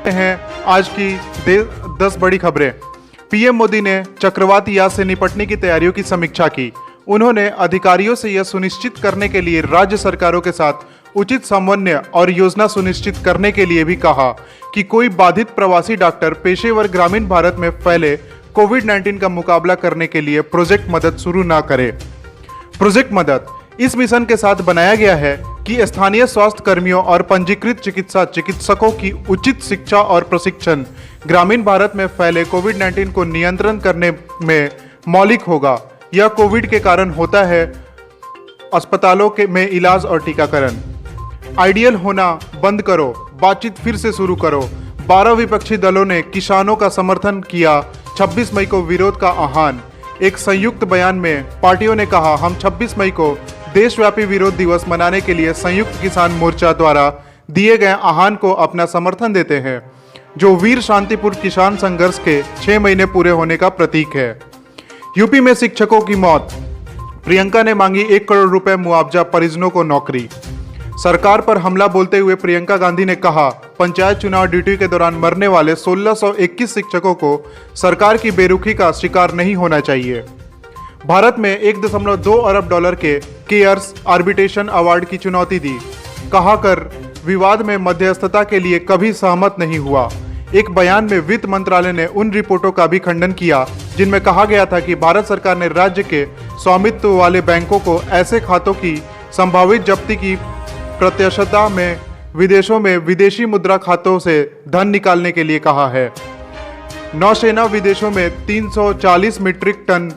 देखते हैं आज की 10 बड़ी खबरें। पीएम मोदी ने चक्रवाती यास से निपटने की तैयारियों की समीक्षा की। उन्होंने अधिकारियों से यह सुनिश्चित करने के लिए राज्य सरकारों के साथ उचित समन्वय और योजना सुनिश्चित करने के लिए भी कहा कि कोई बाधित प्रवासी डॉक्टर पेशेवर ग्रामीण भारत में फैले कोविड-19 का मुकाबला करने के लिए प्रोजेक्ट मदद शुरू ना करे। प्रोजेक्ट मदद इस मिशन के साथ बनाया गया है कि स्थानीय स्वास्थ्य कर्मियों और पंजीकृत चिकित्सकों की उचित शिक्षा और प्रशिक्षण ग्रामीण भारत में फैले कोविड-19 को नियंत्रण करने में मौलिक होगा। यह कोविड के कारण होता है अस्पतालों में इलाज और टीकाकरण। आइडियल होना बंद करो, बातचीत फिर से शुरू करो। 12 विपक्षी दलों ने किसानों का समर्थन किया। 26 मई को विरोध का आह्वान। एक संयुक्त बयान में पार्टियों ने कहा, हम 26 मई को देशव्यापी विरोध दिवस मनाने के लिए संयुक्त किसान मोर्चा द्वारा दिए गए आह्वान को अपना समर्थन देते हैं, जो वीर शांतिपूर्ण किसान संघर्ष के 6 महीने पूरे होने का प्रतीक है। यूपी में शिक्षकों की मौत। प्रियंका ने मांगी 1 करोड़ रुपए मुआवजा, परिजनों को नौकरी। सरकार पर हमला बोलते हुए प्रियंका गांधी ने कहा, पंचायत चुनाव ड्यूटी के दौरान मरने वाले 1621 शिक्षकों को सरकार की बेरुखी का शिकार नहीं होना चाहिए। भारत में 1.2 अरब डॉलर के केयर्स आर्बिट्रेशन अवार्ड की चुनौती दी, कहाकर विवाद में मध्यस्थता के लिए कभी सहमत नहीं हुआ। एक बयान में वित्त मंत्रालय ने उन रिपोर्टों का भी खंडन किया जिनमें कहा गया था कि भारत सरकार ने राज्य के स्वामित्व वाले बैंकों को ऐसे खातों की संभावित जब्ती की प्रत्यक्षता में विदेशों में विदेशी मुद्रा खातों से धन निकालने के लिए कहा है। नौसेना विदेशों में 340 मीट्रिक टन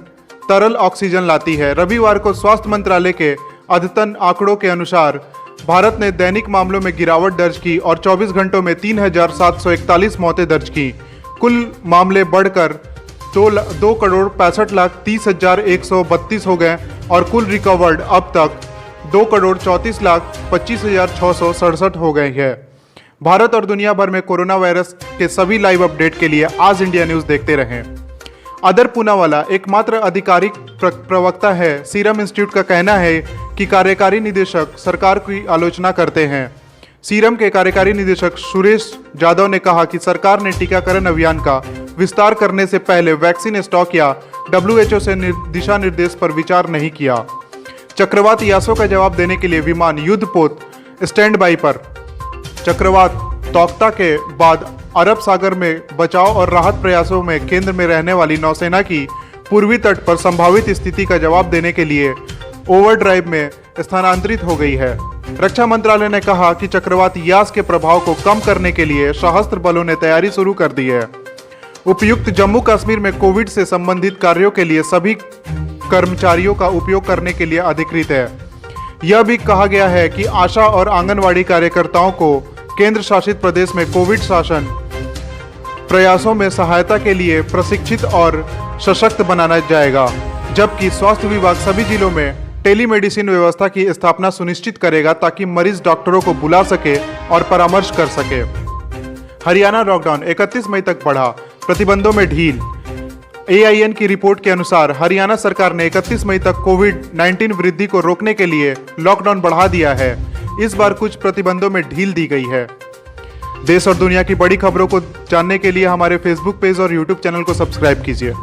तरल ऑक्सीजन लाती है। रविवार को स्वास्थ्य मंत्रालय के अद्यतन आंकड़ों के अनुसार भारत ने दैनिक मामलों में गिरावट दर्ज की और 24 घंटों में 3,741 मौतें दर्ज की। कुल मामले बढ़कर 2,65,30,132 हो गए और कुल रिकवर्ड अब तक 2,34,25,667 हो गए हैं। भारत और दुनिया भर में कोरोना वायरस के सभी लाइव अपडेट के लिए आज इंडिया न्यूज देखते रहें। अदर पूनावाला एकमात्र आधिकारिक प्रवक्ता है। सीरम इंस्टीट्यूट का कहना है कि कार्यकारी निदेशक सरकार की आलोचना करते हैं। सीरम के कार्यकारी निदेशक सुरेश जादव ने कहा कि सरकार ने टीकाकरण अभियान का विस्तार करने से पहले वैक्सीन स्टॉक या WHO से दिशा निर्देश पर विचार नहीं किया। चक्रवात यासों का जवाब देने के लिए विमान युद्धपोत स्टैंड बाई पर। चक्रवात तौकता के बाद अरब सागर में बचाव और राहत प्रयासों में केंद्र में रहने वाली नौसेना की पूर्वी तट पर संभावित स्थिति का जवाब देने के लिए ओवरड्राइव में स्थानांतरित हो गई है। रक्षा मंत्रालय ने कहा कि चक्रवात यास के प्रभाव को कम करने के लिए सशस्त्र बलों ने तैयारी शुरू कर दी है। उपायुक्त जम्मू कश्मीर में कोविड से संबंधित कार्यों के लिए सभी कर्मचारियों का उपयोग करने के लिए अधिकृत है। यह भी कहा गया है कि आशा और आंगनवाड़ी कार्यकर्ताओं को केंद्र शासित प्रदेश में कोविड शासन प्रयासों में सहायता के लिए प्रशिक्षित और सशक्त बनाया जाएगा, जबकि स्वास्थ्य विभाग सभी जिलों में टेलीमेडिसिन व्यवस्था की स्थापना सुनिश्चित करेगा ताकि मरीज डॉक्टरों को बुला सके और परामर्श कर सके। हरियाणा लॉकडाउन 31 मई तक बढ़ा, प्रतिबंधों में ढील। AIN की रिपोर्ट के अनुसार हरियाणा सरकार ने 31 मई तक कोविड-19 वृद्धि को रोकने के लिए लॉकडाउन बढ़ा दिया है। इस बार कुछ प्रतिबंधों में ढील दी गई है। देश और दुनिया की बड़ी खबरों को जानने के लिए हमारे फेसबुक पेज और यूट्यूब चैनल को सब्सक्राइब कीजिए।